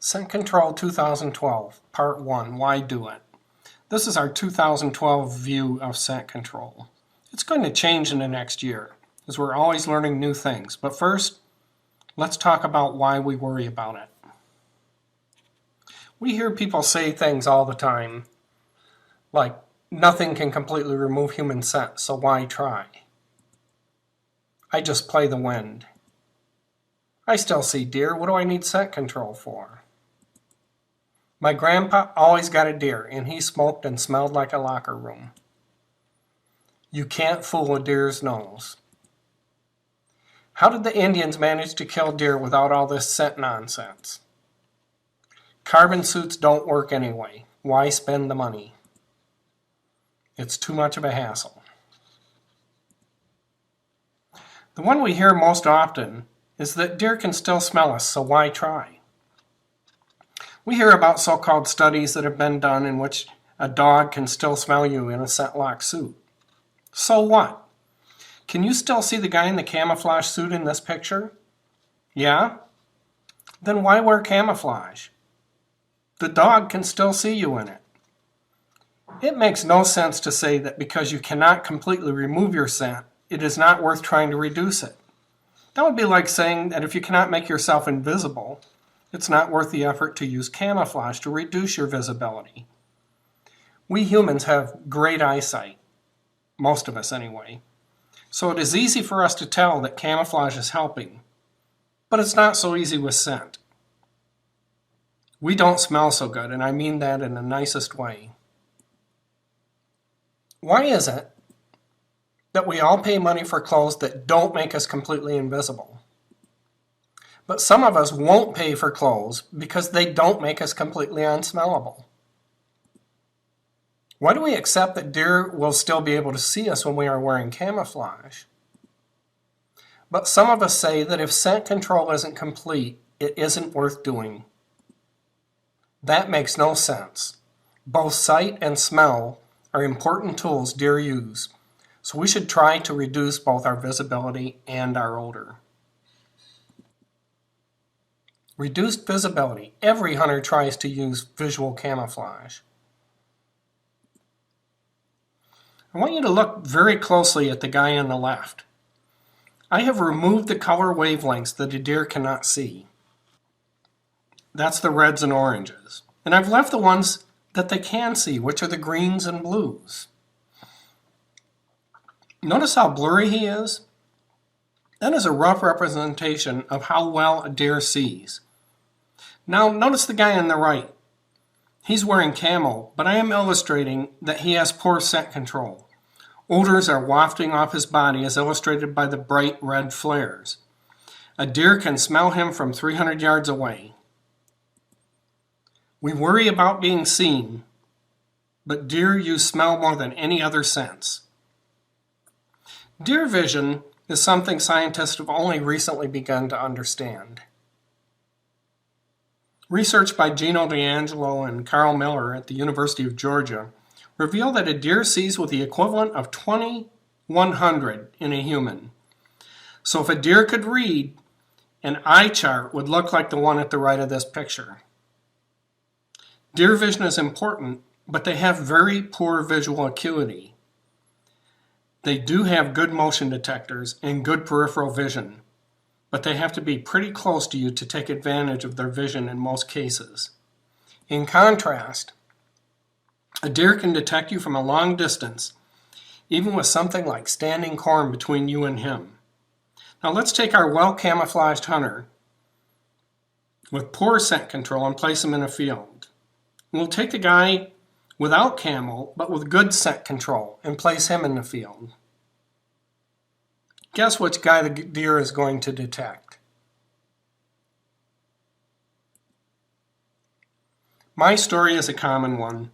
Scent Control 2012, Part 1, Why Do It? This is our 2012 view of scent control. It's going to change in the next year, as we're always learning new things. But first, let's talk about why we worry about it. We hear people say things all the time, like, nothing can completely remove human scent, so why try? I just play the wind. I still see deer, what do I need scent control for? My grandpa always got a deer, and he smoked and smelled like a locker room. You can't fool a deer's nose. How did the Indians manage to kill deer without all this scent nonsense? Carbon suits don't work anyway. Why spend the money? It's too much of a hassle. The one we hear most often is that deer can still smell us, so why try? We hear about so-called studies that have been done in which a dog can still smell you in a scent-locked suit. So what? Can you still see the guy in the camouflage suit in this picture? Yeah? Then why wear camouflage? The dog can still see you in it. It makes no sense to say that because you cannot completely remove your scent, it is not worth trying to reduce it. That would be like saying that if you cannot make yourself invisible, it's not worth the effort to use camouflage to reduce your visibility. We humans have great eyesight, most of us anyway, so it is easy for us to tell that camouflage is helping, but it's not so easy with scent. We don't smell so good, and I mean that in the nicest way. Why is it that we all pay money for clothes that don't make us completely invisible? But some of us won't pay for clothes because they don't make us completely unsmellable. Why do we accept that deer will still be able to see us when we are wearing camouflage? But some of us say that if scent control isn't complete, it isn't worth doing. That makes no sense. Both sight and smell are important tools deer use, so we should try to reduce both our visibility and our odor. Reduced visibility. Every hunter tries to use visual camouflage. I want you to look very closely at the guy on the left. I have removed the color wavelengths that a deer cannot see. That's the reds and oranges. And I've left the ones that they can see, which are the greens and blues. Notice how blurry he is? That is a rough representation of how well a deer sees. Now notice the guy on the right. He's wearing camo, but I am illustrating that he has poor scent control. Odors are wafting off his body as illustrated by the bright red flares. A deer can smell him from 300 yards away. We worry about being seen, but deer use smell more than any other sense. Deer vision is something scientists have only recently begun to understand. Research by Gino D'Angelo and Carl Miller at the University of Georgia revealed that a deer sees with the equivalent of 2100 in a human. So if a deer could read, an eye chart would look like the one at the right of this picture. Deer vision is important, but they have very poor visual acuity. They do have good motion detectors and good peripheral vision, but they have to be pretty close to you to take advantage of their vision in most cases. In contrast, a deer can detect you from a long distance, even with something like standing corn between you and him. Now let's take our well-camouflaged hunter with poor scent control and place him in a field. We'll take the guy without camo, but with good scent control, and place him in the field. Guess which guy the deer is going to detect? My story is a common one.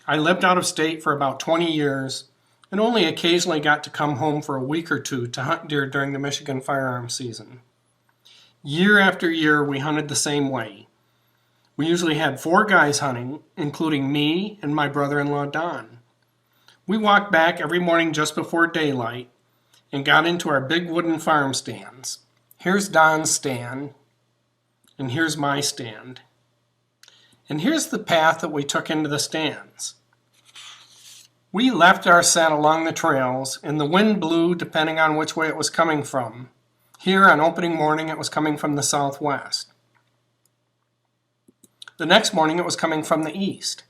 I lived out of state for about 20 years and only occasionally got to come home for a week or two to hunt deer during the Michigan firearms season. Year after year, we hunted the same way. We usually had 4 guys hunting, including me and my brother-in-law Don. We walked back every morning just before daylight and got into our big wooden farm stands. Here's Don's stand, and here's my stand. And here's the path that we took into the stands. We left our scent along the trails, and the wind blew depending on which way it was coming from. Here on opening morning, it was coming from the southwest. The next morning, it was coming from the east.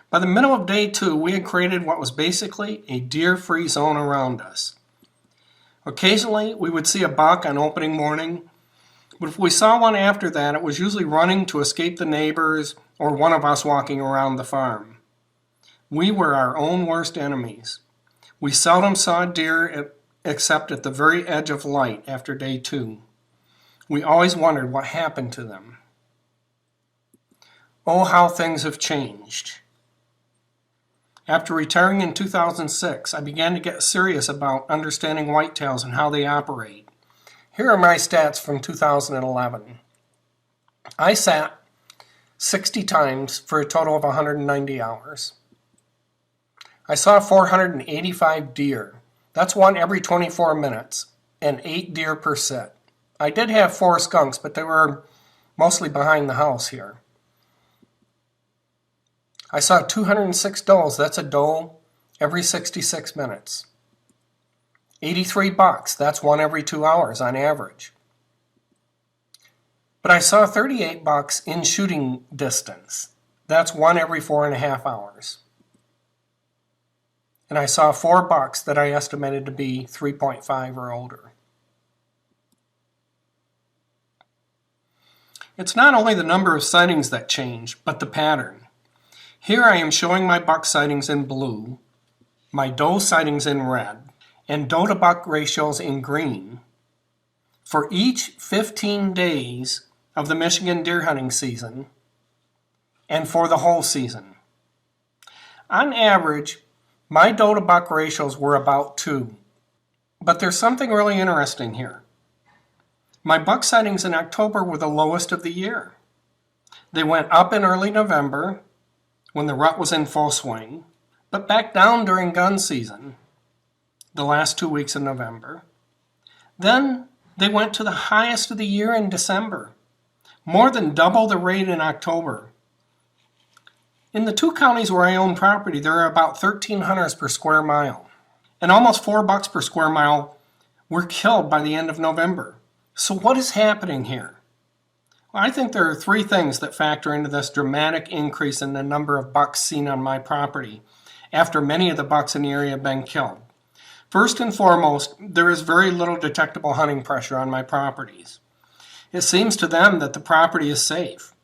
By the middle of day 2, we had created what was basically a deer-free zone around us. Occasionally, we would see a buck on opening morning, but if we saw one after that, it was usually running to escape the neighbors or one of us walking around the farm. We were our own worst enemies. We seldom saw deer except at the very edge of light after day 2. We always wondered what happened to them. Oh, how things have changed. After retiring in 2006, I began to get serious about understanding whitetails and how they operate. Here are my stats from 2011. I sat 60 times for a total of 190 hours. I saw 485 deer. That's one every 24 minutes, and 8 deer per sit. I did have 4 skunks, but they were mostly behind the house here. I saw 206 does, that's a doe, every 66 minutes. 83 bucks, that's one every 2 hours on average. But I saw 38 bucks in shooting distance. That's one every 4.5 hours. And I saw 4 bucks that I estimated to be 3.5 or older. It's not only the number of sightings that change, but the pattern. Here I am showing my buck sightings in blue, my doe sightings in red, and doe to buck ratios in green for each 15 days of the Michigan deer hunting season and for the whole season. On average, my doe to buck ratios were about 2, but there's something really interesting here. My buck sightings in October were the lowest of the year. They went up in early November when the rut was in full swing, but back down during gun season, the last 2 weeks of November. Then they went to the highest of the year in December, more than double the rate in October. In the 2 counties where I own property, there are about 13 hunters per square mile, and almost 4 bucks per square mile were killed by the end of November. So what is happening here? Well, I think there are 3 things that factor into this dramatic increase in the number of bucks seen on my property after many of the bucks in the area have been killed. First and foremost, there is very little detectable hunting pressure on my properties. It seems to them that the property is safe.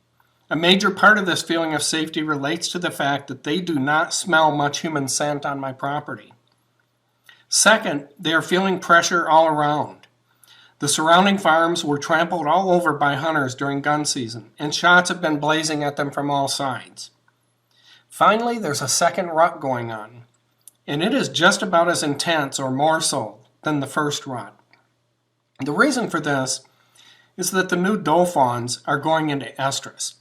A major part of this feeling of safety relates to the fact that they do not smell much human scent on my property. Second, they are feeling pressure all around. The surrounding farms were trampled all over by hunters during gun season, and shots have been blazing at them from all sides. Finally, there's a second rut going on, and it is just about as intense or more so than the first rut. The reason for this is that the new doe fawns are going into estrus.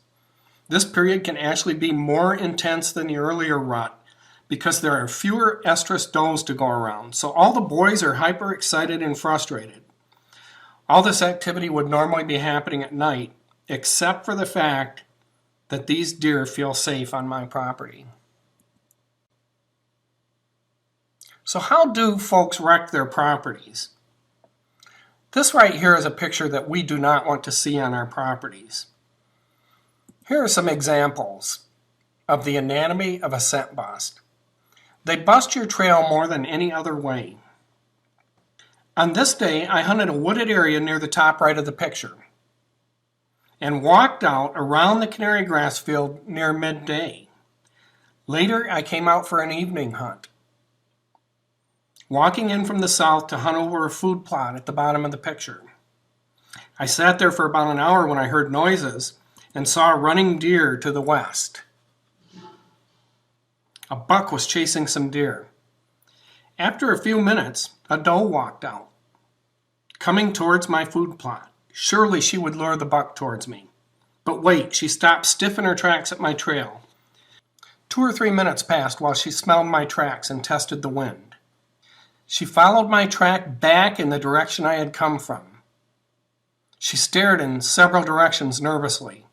This period can actually be more intense than the earlier rut because there are fewer estrus does to go around, so all the boys are hyper excited and frustrated. All this activity would normally be happening at night, except for the fact that these deer feel safe on my property. So how do folks wreck their properties? This right here is a picture that we do not want to see on our properties. Here are some examples of the anatomy of a scent bust. They bust your trail more than any other way. On this day, I hunted a wooded area near the top right of the picture and walked out around the canary grass field near midday. Later, I came out for an evening hunt, walking in from the south to hunt over a food plot at the bottom of the picture. I sat there for about an hour when I heard noises and saw a running deer to the west. A buck was chasing some deer. After a few minutes, a doe walked out, coming towards my food plot. Surely she would lure the buck towards me. But wait, she stopped stiff in her tracks at my trail. 2 or 3 minutes passed while she smelled my tracks and tested the wind. She followed my track back in the direction I had come from. She stared in several directions nervously.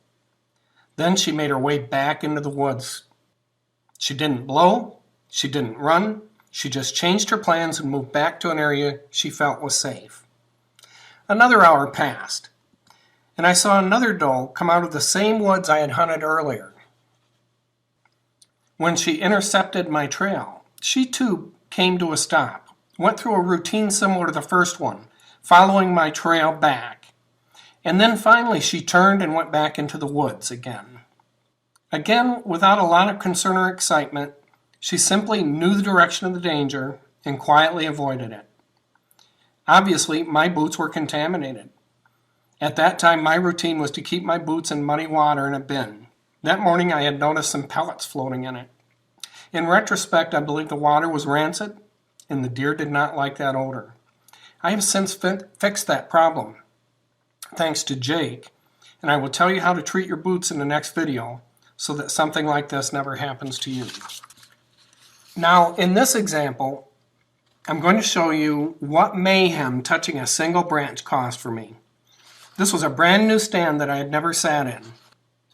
Then she made her way back into the woods. She didn't blow, she didn't run, she just changed her plans and moved back to an area she felt was safe. Another hour passed, and I saw another doe come out of the same woods I had hunted earlier. When she intercepted my trail, she too came to a stop, went through a routine similar to the first one, following my trail back, and then finally she turned and went back into the woods again. Again, without a lot of concern or excitement, she simply knew the direction of the danger and quietly avoided it. Obviously, my boots were contaminated. At that time, my routine was to keep my boots in muddy water in a bin. That morning, I had noticed some pellets floating in it. In retrospect, I believe the water was rancid, and the deer did not like that odor. I have since fixed that problem, thanks to Jake, and I will tell you how to treat your boots in the next video so that something like this never happens to you. Now, in this example, I'm going to show you what mayhem touching a single branch caused for me. This was a brand new stand that I had never sat in.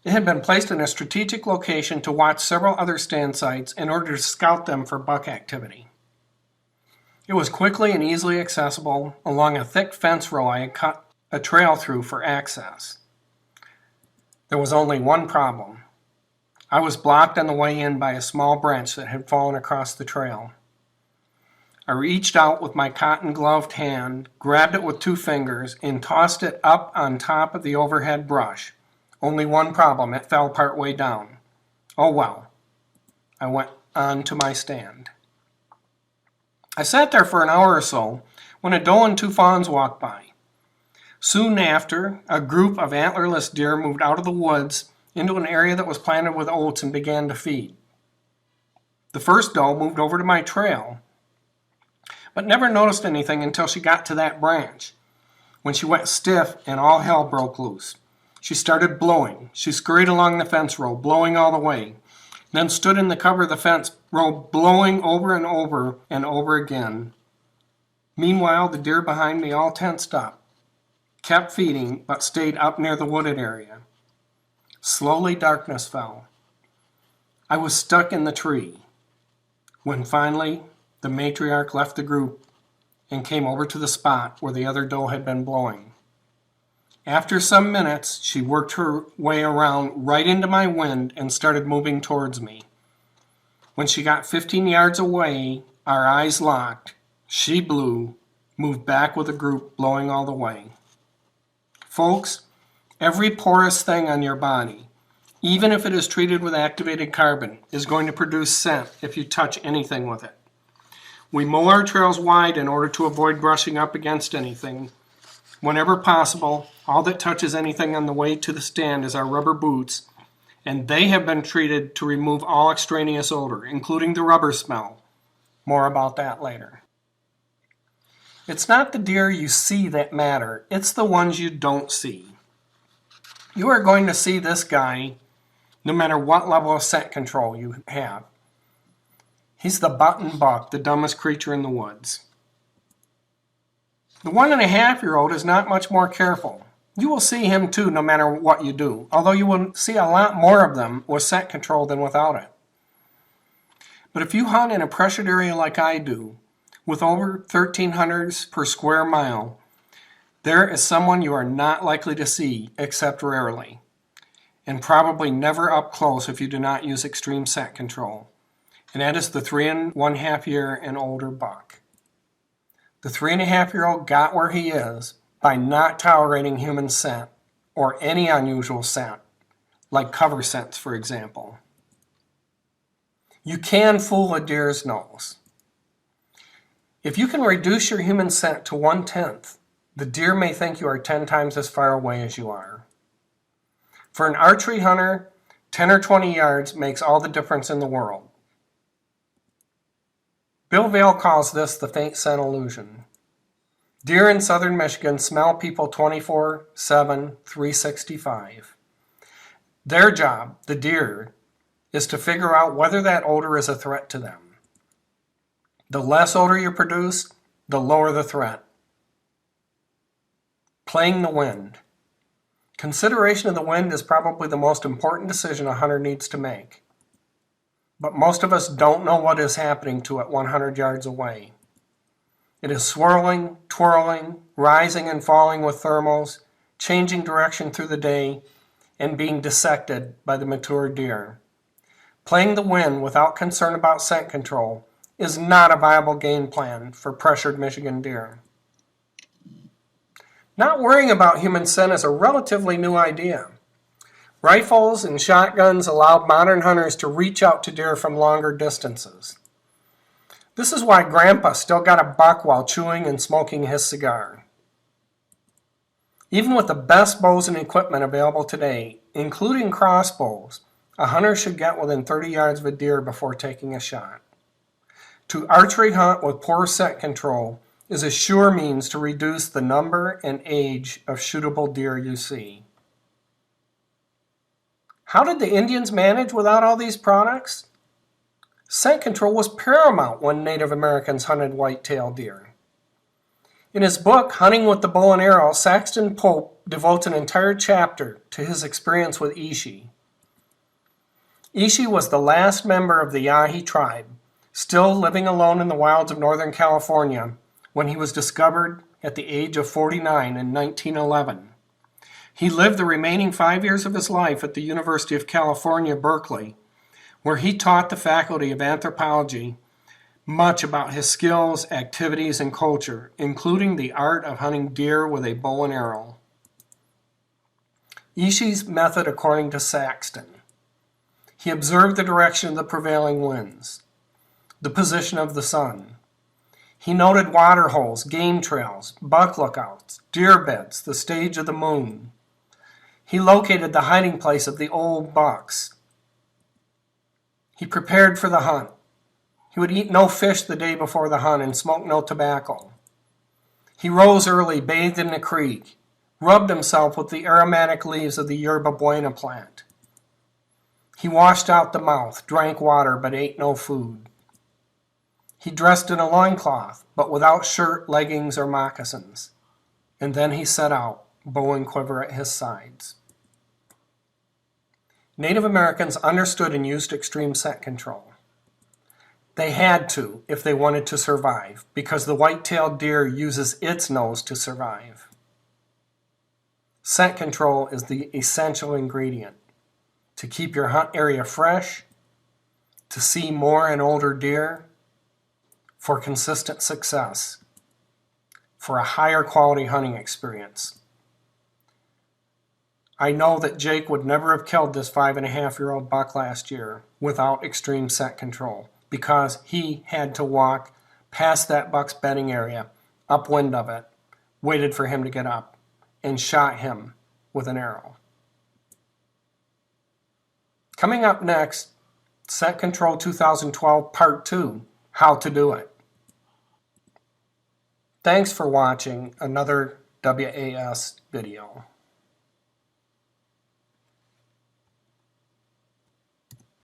It had been placed in a strategic location to watch several other stand sites in order to scout them for buck activity. It was quickly and easily accessible along a thick fence row I had cut a trail through for access. There was only one problem. I was blocked on the way in by a small branch that had fallen across the trail. I reached out with my cotton-gloved hand, grabbed it with 2 fingers, and tossed it up on top of the overhead brush. Only one problem, it fell part way down. Oh well. I went on to my stand. I sat there for an hour or so when a doe and 2 fawns walked by. Soon after, a group of antlerless deer moved out of the woods into an area that was planted with oats and began to feed. The first doe moved over to my trail, but never noticed anything until she got to that branch, when she went stiff and all hell broke loose. She started blowing. She scurried along the fence row, blowing all the way, then stood in the cover of the fence row, blowing over and over again. Meanwhile, the deer behind me all tensed up, kept feeding, but stayed up near the wooded area. Slowly, darkness fell. I was stuck in the tree, when finally the matriarch left the group and came over to the spot where the other doe had been blowing. After some minutes, she worked her way around right into my wind and started moving towards me. When she got 15 yards away, our eyes locked. She blew, moved back with the group, blowing all the way. Folks, every porous thing on your body, even if it is treated with activated carbon, is going to produce scent if you touch anything with it. We mow our trails wide in order to avoid brushing up against anything. Whenever possible, all that touches anything on the way to the stand is our rubber boots, and they have been treated to remove all extraneous odor, including the rubber smell. More about that later. It's not the deer you see that matter, it's the ones you don't see. You are going to see this guy no matter what level of scent control you have. He's the button buck, the dumbest creature in the woods. The 1.5-year-old is not much more careful. You will see him too no matter what you do, although you will see a lot more of them with scent control than without it. But if you hunt in a pressured area like I do, with over 1,300 per square mile, there is someone you are not likely to see except rarely, and probably never up close if you do not use extreme scent control. And that is the 3.5-year and older buck. The 3.5-year-old got where he is by not tolerating human scent or any unusual scent, like cover scents, for example. You can fool a deer's nose. If you can reduce your human scent to 1/10, the deer may think you are 10 times as far away as you are. For an archery hunter, 10 or 20 yards makes all the difference in the world. Bill Vail calls this the faint scent illusion. Deer in southern Michigan smell people 24/7, 365. Their job, the deer, is to figure out whether that odor is a threat to them. The less odor you produce, the lower the threat. Playing the wind. Consideration of the wind is probably the most important decision a hunter needs to make. But most of us don't know what is happening to it 100 yards away. It is swirling, twirling, rising and falling with thermals, changing direction through the day, and being dissected by the mature deer. Playing the wind without concern about scent control is not a viable game plan for pressured Michigan deer. Not worrying about human scent is a relatively new idea. Rifles and shotguns allowed modern hunters to reach out to deer from longer distances. This is why Grandpa still got a buck while chewing and smoking his cigar. Even with the best bows and equipment available today, including crossbows, a hunter should get within 30 yards of a deer before taking a shot. To archery hunt with poor scent control is a sure means to reduce the number and age of shootable deer you see. How did the Indians manage without all these products? Scent control was paramount when Native Americans hunted white-tailed deer. In his book, Hunting with the Bow and Arrow, Saxton Pope devotes an entire chapter to his experience with Ishi. Ishi was the last member of the Yahi tribe, still living alone in the wilds of Northern California when he was discovered at the age of 49 in 1911. He lived the remaining 5 years of his life at the University of California, Berkeley, where he taught the faculty of anthropology much about his skills, activities, and culture, including the art of hunting deer with a bow and arrow. Ishi's method according to Saxton. He observed the direction of the prevailing winds, the position of the sun. He noted water holes, game trails, buck lookouts, deer beds, the stage of the moon. He located the hiding place of the old bucks. He prepared for the hunt. He would eat no fish the day before the hunt and smoke no tobacco. He rose early, bathed in the creek, rubbed himself with the aromatic leaves of the yerba buena plant. He washed out the mouth, drank water, but ate no food. He dressed in a loincloth, but without shirt, leggings, or moccasins. And then he set out, bow and quiver at his sides. Native Americans understood and used extreme scent control. They had to if they wanted to survive, because the white-tailed deer uses its nose to survive. Scent control is the essential ingredient to keep your hunt area fresh, to see more and older deer, for consistent success, for a higher quality hunting experience. I know that Jake would never have killed this 5.5-year-old buck last year without extreme scent control, because he had to walk past that buck's bedding area, upwind of it, waited for him to get up, and shot him with an arrow. Coming up next, Scent Control 2012 Part 2, How to Do It. Thanks for watching another WAS video.